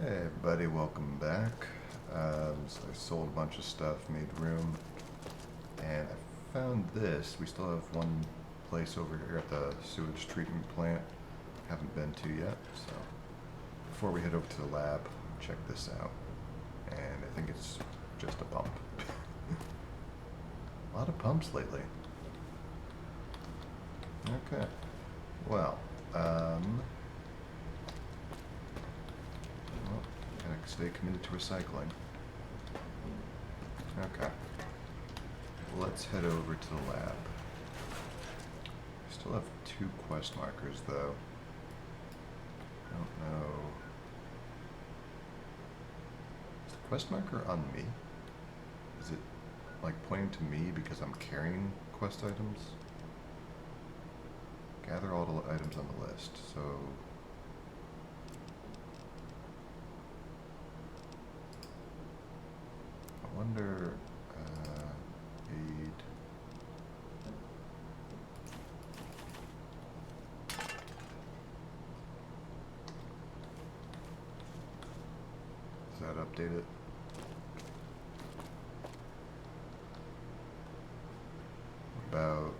Hey everybody, welcome back. So I sold a bunch of stuff, made room, and I found this. We still have one place over here at the sewage treatment plant. Haven't been to yet, so before we head over to the lab, check this out. And I think it's just a pump. A lot of pumps lately. Okay. Well, gotta stay committed to recycling. Okay. Let's head over to the lab. We still have 2 quest markers though. I don't know. Is the quest marker on me? Is it like pointing to me because I'm carrying quest items? Gather all the items on the list, so I wonder, aid. Does that update it? What about,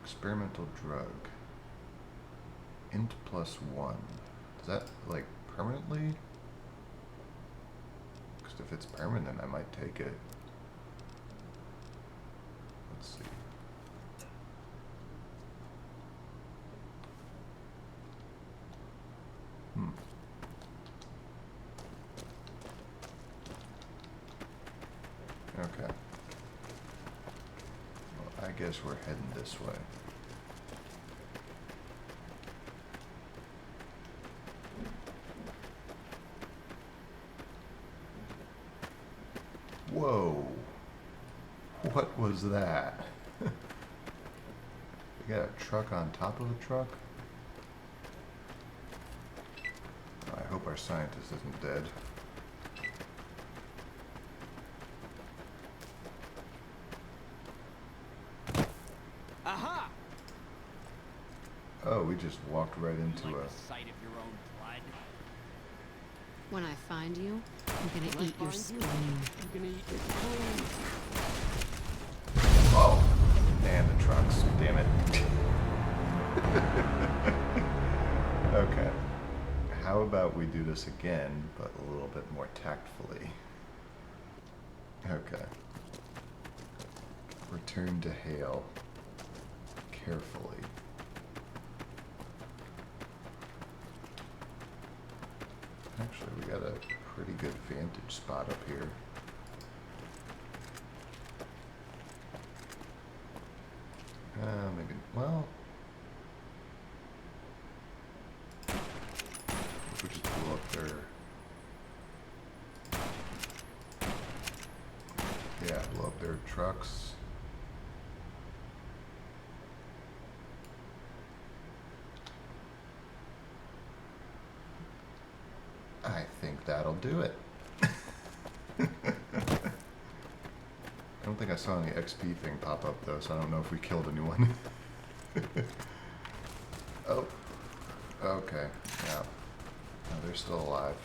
experimental drug. Int +1. Is that like permanently? Because if it's permanent, I might take it. Let's see. Okay. Well, I guess we're heading this way. Whoa. What was that? We got a truck on top of a truck? I hope our scientist isn't dead. Aha! Oh, we just walked right into Like a... the sight of your own blood. When I find you, I'm gonna eat your spleen. I'm gonna eat your spleen. Oh! And the trucks. Damn it. Okay. How about we do this again, but a little bit more tactfully? Okay. Return to Hale. Carefully. Actually, we got a pretty good vantage spot up here. Maybe, well... if we just blow up their... yeah, blow up their trucks. I think that'll do it. I don't think I saw any XP thing pop up though, so I don't know if we killed anyone. Oh. Okay. Yeah. No, they're still alive.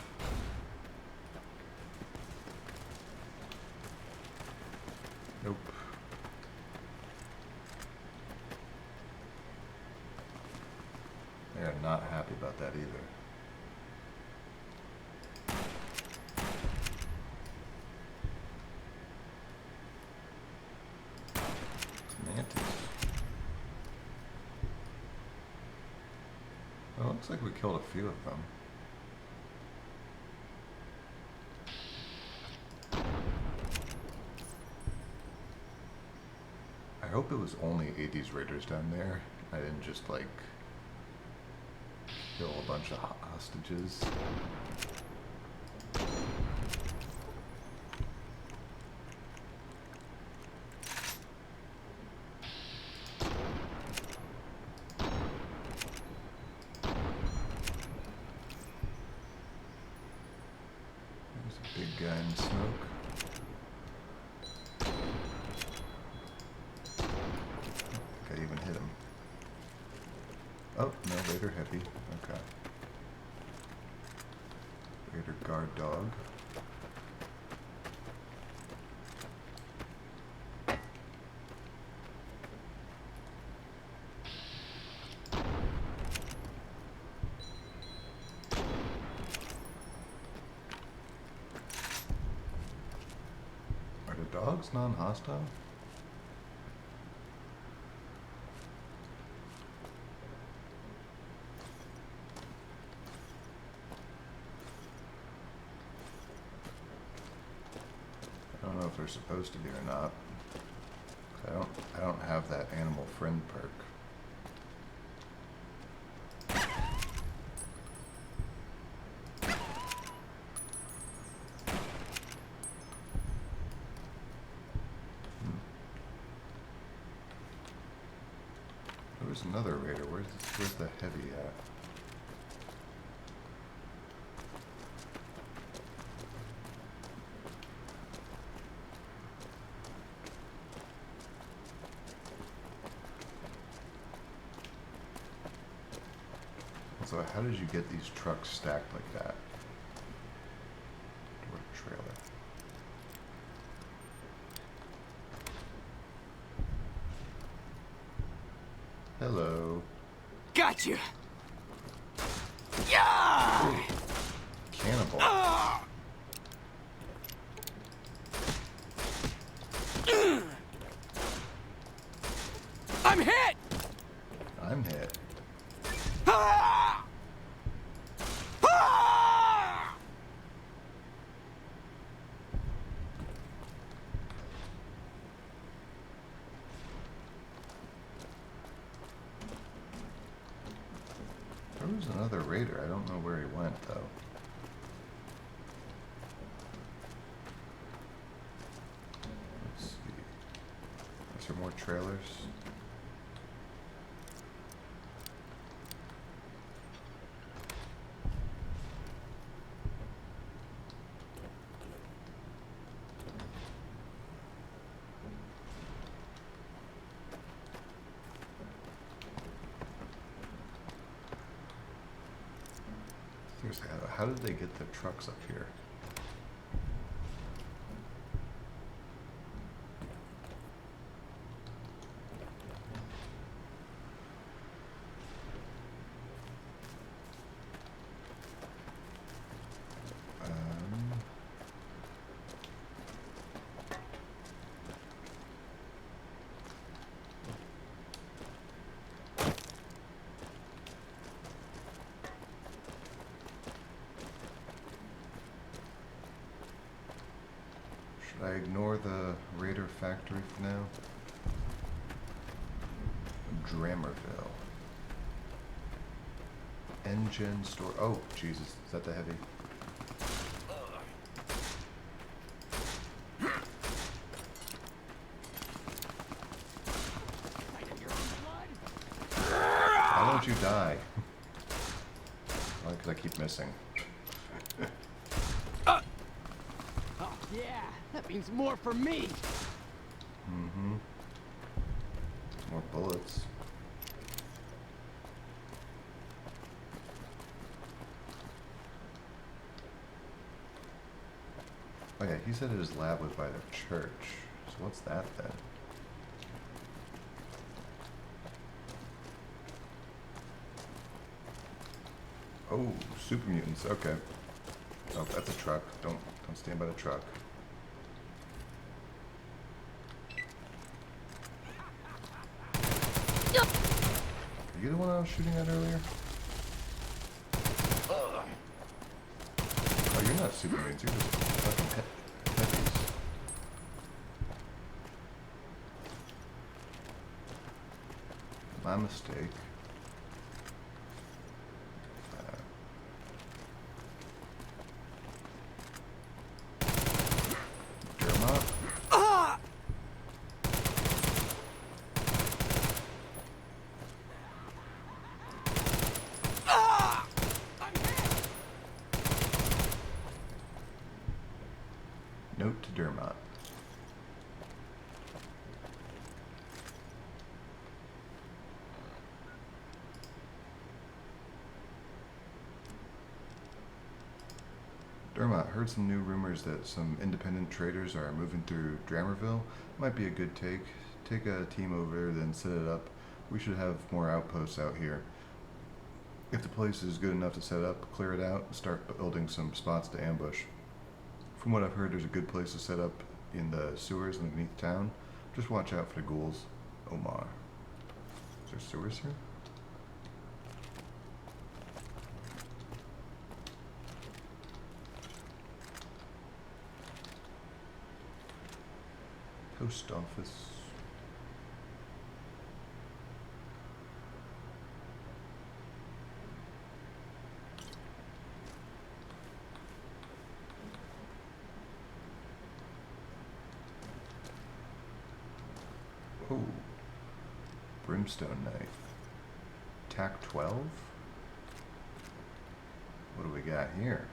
Nope. They are not happy about that either. Well, it looks like we killed a few of them. I hope it was only 80s raiders down there. I didn't just like kill a bunch of hostages. Big guy in smoke. I think I even hit him. Oh, no, Raider heavy. Okay. Raider guard dog. Are the dogs non-hostile? I don't know if they're supposed to be or not. I don't have that animal friend perk. There was another raider. Where's the heavy at? So how did you get these trucks stacked like that? What a trailer. Hello. Gotcha! Yeah! Cannibal. I'm hit! I'm hit. Ah! Ah! There was another raider. I don't know where he went though. Let's see. Is there more trailers? Seriously, how did they get the trucks up here? Should I ignore the Raider factory for now? Dramerville. Engine store. Oh, Jesus. Is that the heavy? Why don't you die? Why? Because I keep missing. Oh, yeah, that means more for me. Mm-hmm. More bullets. Oh yeah, he said his lab was by the church. So what's that then? Oh, super mutants. Okay. Oh, that's a truck. Don't stand by the truck. Are you the one I was shooting at earlier? Oh, you're not super mutants. You're just fucking heavies. My mistake. Note to Dermot. Irma, heard some new rumors that some independent traders are moving through Dramerville. Might be a good take. Take a team over, then set it up. We should have more outposts out here. If the place is good enough to set up, clear it out, and start building some spots to ambush. From what I've heard, there's a good place to set up in the sewers underneath town. Just watch out for the ghouls. Omar. Is there sewers here? Post office. Oh, brimstone knife. Tac 12? What do we got here?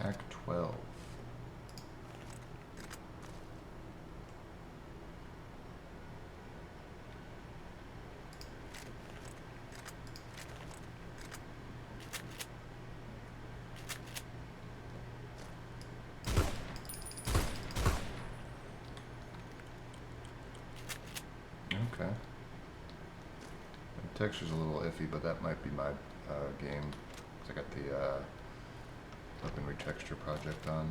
Tac 12. Okay. The texture's a little iffy, but that might be my game. 'Cause I got the weaponry texture project on.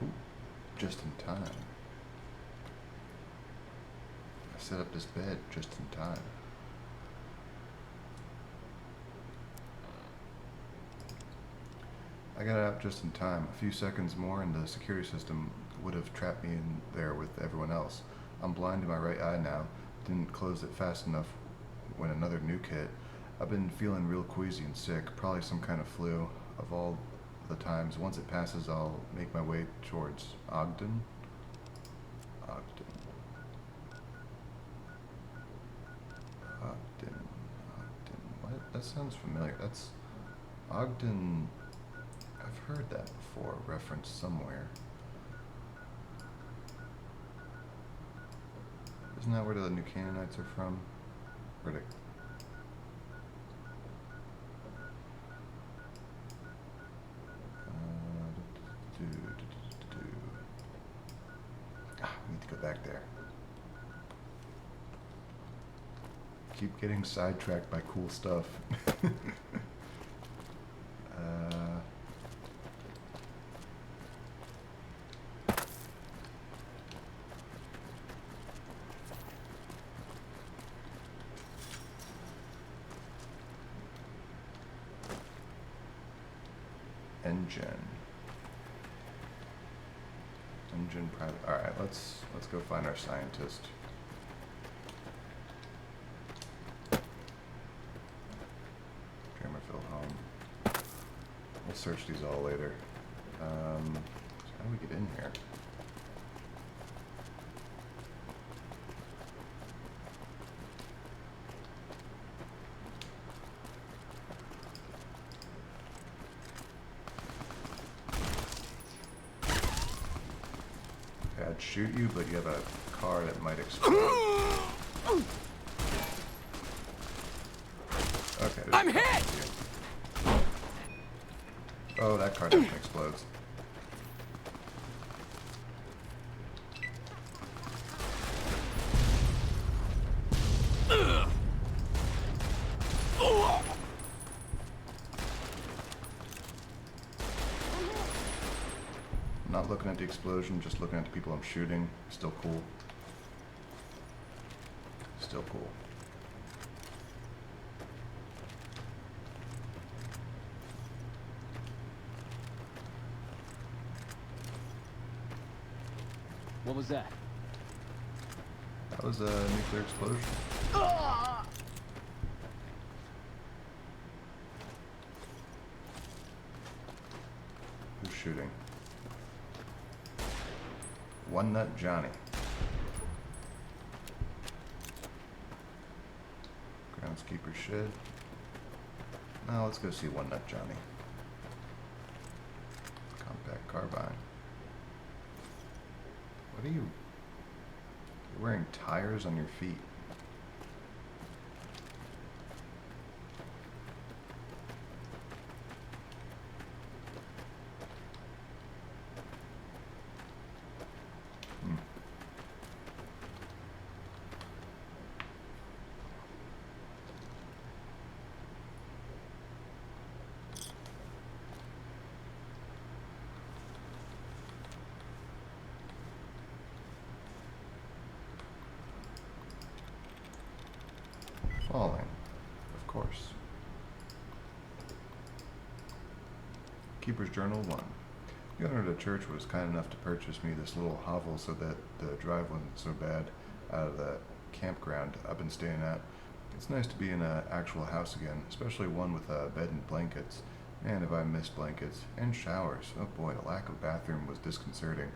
Ooh, just in time. I set up this bed just in time. I got out just in time. A few seconds more and the security system would have trapped me in there with everyone else. I'm blind in my right eye now. Didn't close it fast enough when another nuke hit. I've been feeling real queasy and sick. Probably some kind of flu. Of all the times, once it passes, I'll make my way towards Ogden. Ogden. Ogden. Ogden. What? That sounds familiar. That's Ogden. I've heard that before, referenced somewhere. Isn't that where the New Canaanites are from? Where they... we need to go back there. Keep getting sidetracked by cool stuff. Engine private. All right, let's go find our scientist. Dramerville home. We'll search these all later. So how do we get in here? I'd shoot you, but you have a car that might explode. Okay. I'm hit! Oh, that car definitely explodes. Not looking at the explosion, just looking at the people I'm shooting. Still cool. Still cool. What was that? That was a nuclear explosion. shooting. One Nut Johnny. Groundskeeper shed. Now let's go see One Nut Johnny. Compact carbine. What are you? You're wearing tires on your feet. Falling, of course. Keeper's Journal 1. The owner of the church was kind enough to purchase me this little hovel so that the drive wasn't so bad out of the campground I've been staying at. It's nice to be in an actual house again, especially one with a bed and blankets. Man, have I missed blankets. And showers. Oh boy, the lack of bathroom was disconcerting.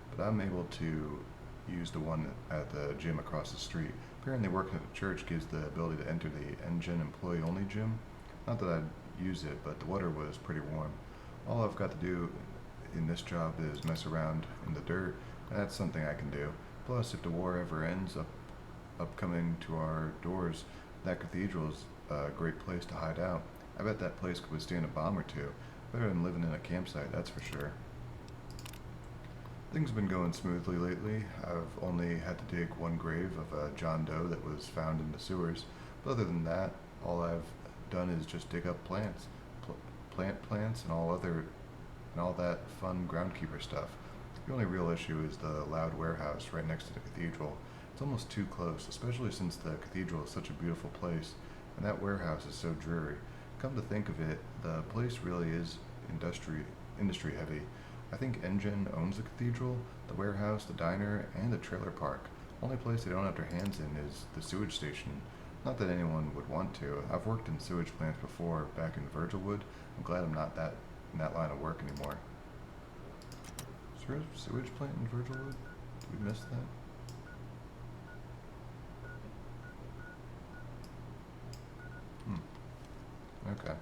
But I'm able to use the one at the gym across the street. Apparently working at the church gives the ability to enter the engine employee-only gym. Not that I'd use it, but the water was pretty warm. All I've got to do in this job is mess around in the dirt, and that's something I can do. Plus, if the war ever ends up upcoming to our doors, that cathedral is a great place to hide out. I bet that place could withstand a bomb or two. Better than living in a campsite, that's for sure. Things have been going smoothly lately. I've only had to dig one grave of a John Doe that was found in the sewers. But other than that, all I've done is just dig up plants, plant plants, and all that fun groundkeeper stuff. The only real issue is the loud warehouse right next to the cathedral. It's almost too close, especially since the cathedral is such a beautiful place, and that warehouse is so dreary. Come to think of it, the place really is industry heavy. I think Engine owns the cathedral, the warehouse, the diner, and the trailer park. Only place they don't have their hands in is the sewage station. Not that anyone would want to. I've worked in sewage plants before, back in Virgilwood. I'm glad I'm not in that line of work anymore. Is there a sewage plant in Virgilwood? Did we miss that? Okay.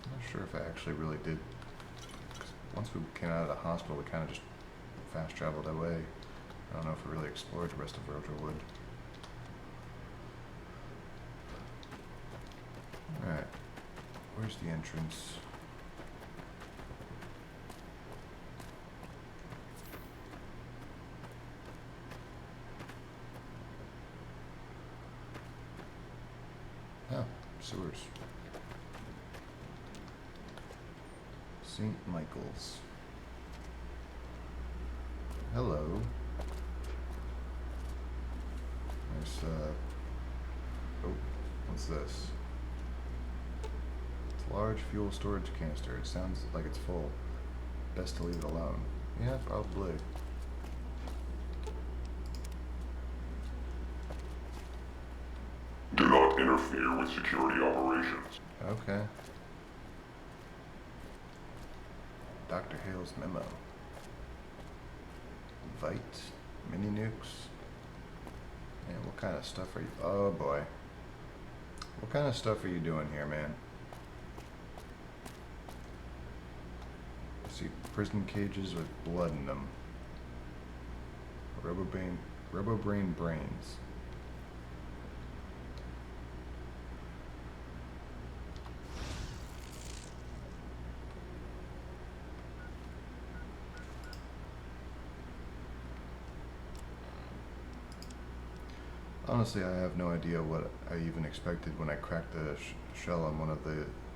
I'm not sure if I actually really did. 'Cause once we came out of the hospital, we kind of just fast traveled away. I don't know if we really explored the rest of Virgilwood. Alright. Where's the entrance? Oh, sewers. St. Michael's. Hello. There's, oh, what's this? It's a large fuel storage canister. It sounds like it's full. Best to leave it alone. Yeah, probably. Do not interfere with security operations. Okay. Dr. Hale's memo. Vite, mini nukes. And what kind of stuff are you? Oh boy. What kind of stuff are you doing here, man? I see prison cages with blood in them. Robobrain brains. Honestly, I have no idea what I even expected when I cracked the shell on one of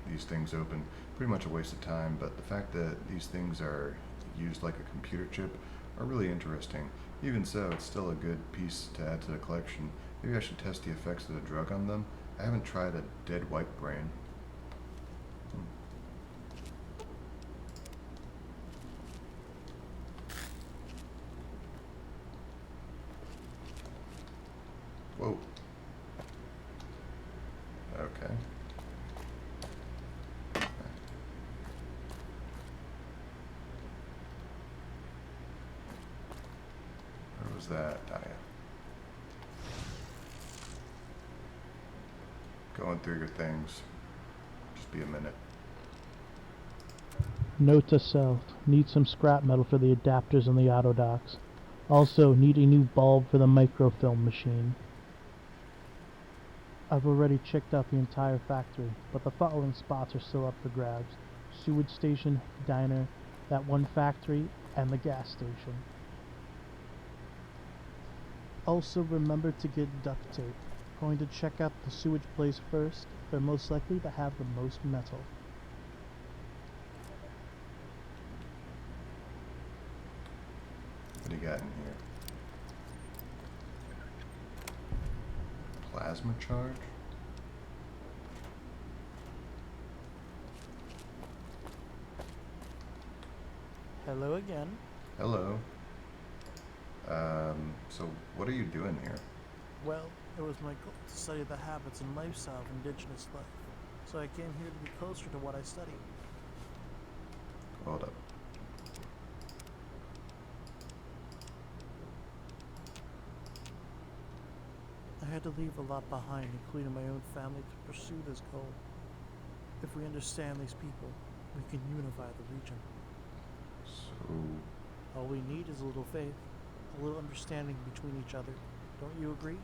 these things open. Pretty much a waste of time, but the fact that these things are used like a computer chip are really interesting. Even so, it's still a good piece to add to the collection. Maybe I should test the effects of the drug on them. I haven't tried a dead white brain. Whoa. was that? Oh, yeah. Going through your things. Just be a minute. Note to self, need some scrap metal for the adapters on the auto docks. Also, need a new bulb for the microfilm machine. I've already checked out the entire factory, but the following spots are still up for grabs. Sewage station, diner, that one factory, and the gas station. Also remember to get duct tape. Going to check out the sewage place first. They're most likely to have the most metal. What do you got in here? Plasma charge? Hello again. Hello. So what are you doing here? Well, it was my goal to study the habits and lifestyle of indigenous life, so I came here to be closer to what I study. Hold up. I had to leave a lot behind, including my own family, to pursue this goal. If we understand these people, we can unify the region. So, All we need is a little faith, a little understanding between each other. Don't you agree?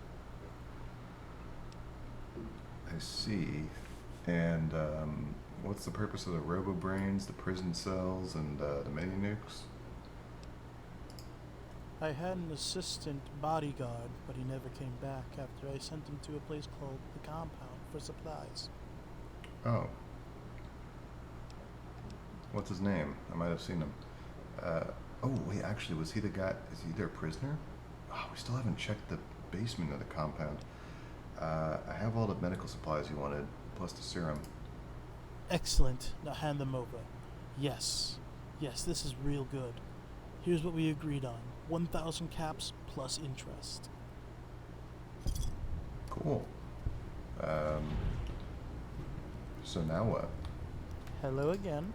I see. And, what's the purpose of the robo-brains, the prison cells, and, the mini-nukes? I had an assistant bodyguard, but he never came back after I sent him to a place called the Compound for supplies. Oh. What's his name? I might have seen him. Oh, wait, actually, was he the guy? Is he their prisoner? Oh, we still haven't checked the basement of the compound. I have all the medical supplies you wanted, plus the serum. Excellent. Now hand them over. Yes. Yes, this is real good. Here's what we agreed on. 1,000 caps plus interest. Cool. So now what? Hello again.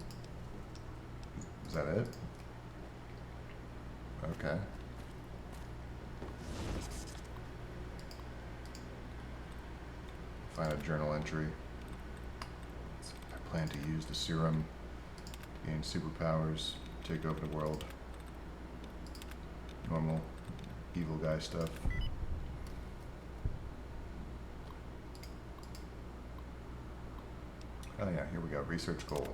Is that it? Okay. Find a journal entry. I plan to use the serum, gain superpowers, take over the world. Normal evil guy stuff. Oh yeah, here we go. Research goal.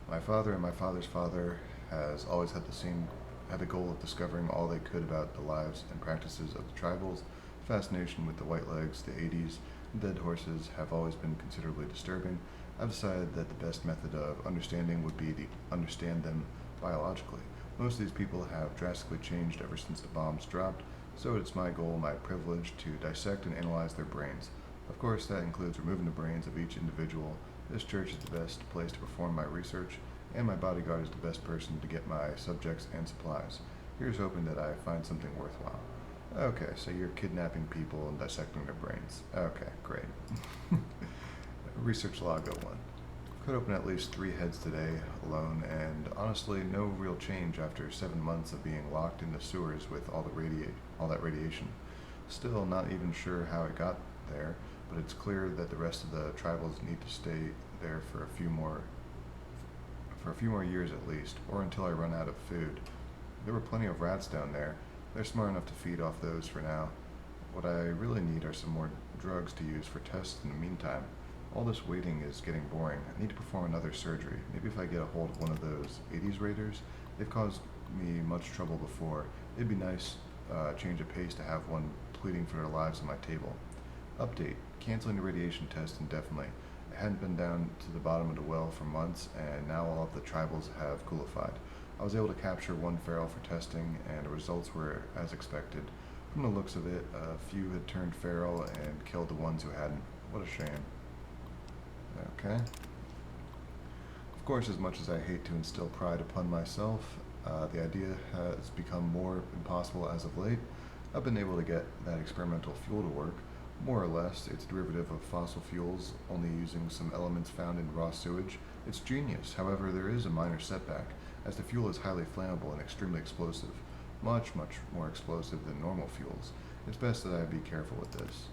My father and my father's father has always had the goal of discovering all they could about the lives and practices of the tribals. Fascination with the white legs, the 80s, and dead horses have always been considerably disturbing. I've decided that the best method of understanding would be to understand them biologically. Most of these people have drastically changed ever since the bombs dropped, so it's my goal, my privilege, to dissect and analyze their brains. Of course, that includes removing the brains of each individual. This church is the best place to perform my research, and my bodyguard is the best person to get my subjects and supplies. Here's hoping that I find something worthwhile. Okay, so you're kidnapping people and dissecting their brains. Okay, great. Research log 01. Could open at least 3 heads today alone, and honestly, no real change after 7 months of being locked in the sewers with all that radiation. Still not even sure how it got there, but it's clear that the rest of the tribals need to stay there for a few more years at least, or until I run out of food. There were plenty of rats down there. They're smart enough to feed off those for now. What I really need are some more drugs to use for tests in the meantime. All this waiting is getting boring. I need to perform another surgery. Maybe if I get a hold of one of those 80s raiders. They've caused me much trouble before. It'd be nice change of pace to have one pleading for their lives on my table. Update. Canceling the radiation test indefinitely. I hadn't been down to the bottom of the well for months, and now all of the tribals have coolified. I was able to capture one feral for testing, and the results were as expected. From the looks of it, a few had turned feral and killed the ones who hadn't. What a shame. Okay. Of course, as much as I hate to instill pride upon myself, the idea has become more impossible as of late. I've been able to get that experimental fuel to work. More or less, it's a derivative of fossil fuels, only using some elements found in raw sewage. It's genius. However, there is a minor setback, as the fuel is highly flammable and extremely explosive. much more explosive than normal fuels. It's best that I be careful with this.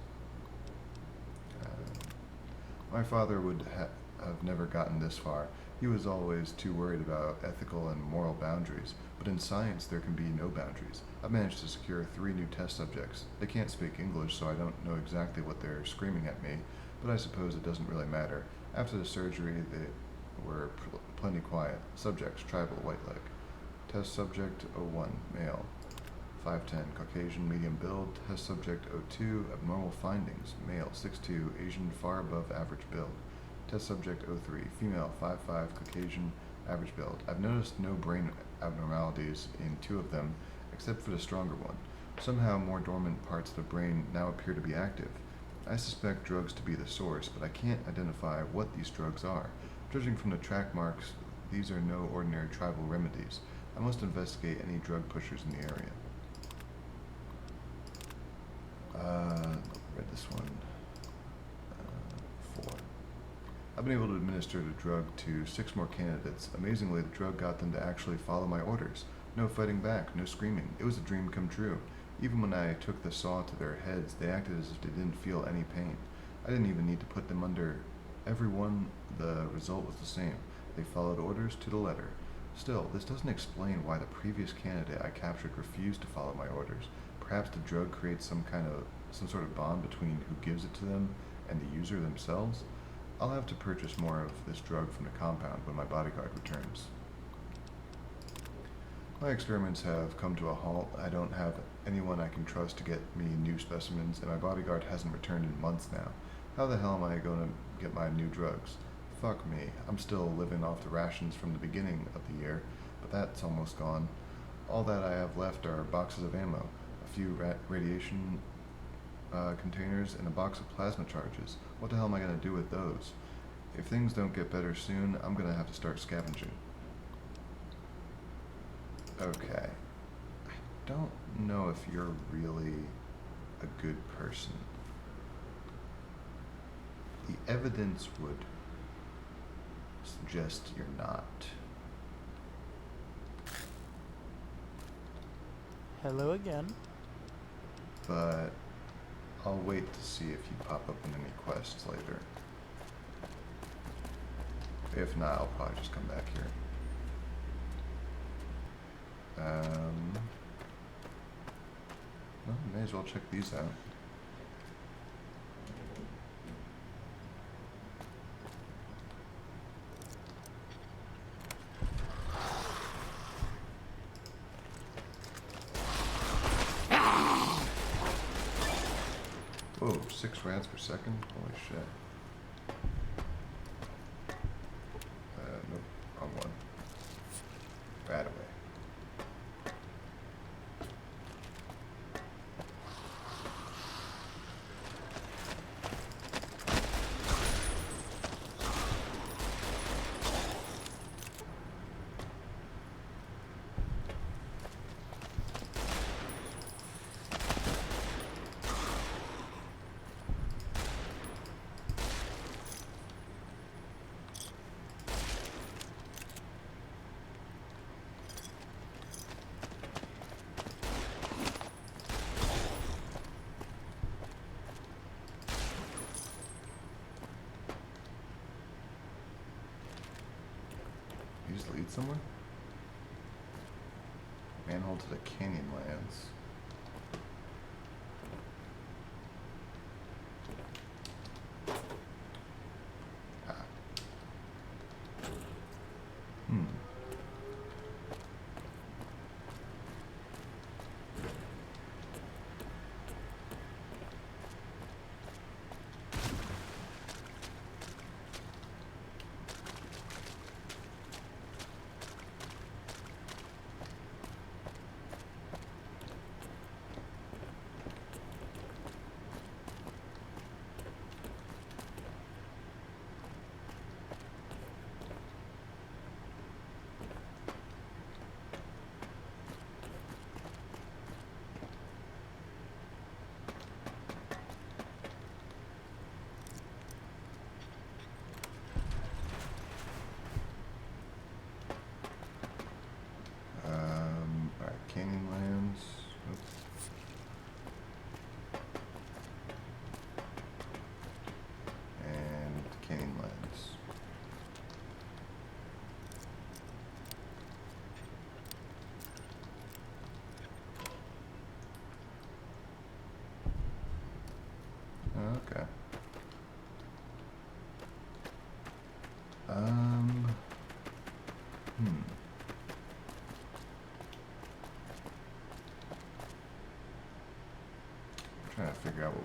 My father would have never gotten this far. He was always too worried about ethical and moral boundaries, but in science there can be no boundaries. I've managed to secure 3 new test subjects. They can't speak English, so I don't know exactly what they're screaming at me, but I suppose it doesn't really matter. After the surgery, they were plenty quiet. Subjects, tribal, white leg. Test subject 01, male. 5'10", Caucasian, medium build. Test subject 02, abnormal findings, male, 6'2", Asian, far above average build. Test subject 03, female, 5'5", Caucasian, average build. I've noticed no brain abnormalities in 2 of them, except for the stronger one. Somehow more dormant parts of the brain now appear to be active. I suspect drugs to be the source, but I can't identify what these drugs are. Judging from the track marks, these are no ordinary tribal remedies. I must investigate any drug pushers in the area. Read this one. 4. I've been able to administer the drug to 6 more candidates. Amazingly, the drug got them to actually follow my orders. No fighting back, no screaming. It was a dream come true. Even when I took the saw to their heads, they acted as if they didn't feel any pain. I didn't even need to put them under. Everyone, the result was the same. They followed orders to the letter. Still, this doesn't explain why the previous candidate I captured refused to follow my orders. Perhaps the drug creates some sort of bond between who gives it to them and the user themselves? I'll have to purchase more of this drug from the compound when my bodyguard returns. My experiments have come to a halt. I don't have anyone I can trust to get me new specimens, and my bodyguard hasn't returned in months now. How the hell am I going to get my new drugs? Fuck me. I'm still living off the rations from the beginning of the year, but that's almost gone. All that I have left are boxes of ammo, a few radiation containers, and a box of plasma charges. What the hell am I going to do with those? If things don't get better soon, I'm going to have to start scavenging. Okay. I don't know if you're really a good person. The evidence would suggest you're not. Hello again. But I'll wait to see if you pop up in any quests later. If not, I'll probably just come back here. Well, may as well check these out. Whoa, 6 rats per second? Holy shit. Nope, wrong one. Rat away. You just lead somewhere? Manhole to the Canyonlands. Ah.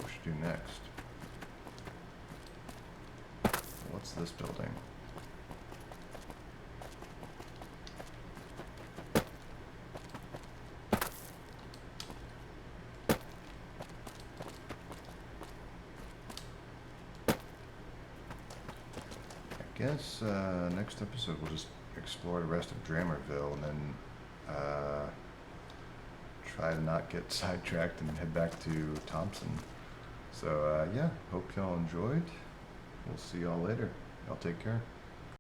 what we should do next. What's this building? I guess next episode we'll just explore the rest of Dramerville and then try to not get sidetracked and head back to Thompson. So yeah, hope y'all enjoyed. We'll see y'all later. Y'all take care.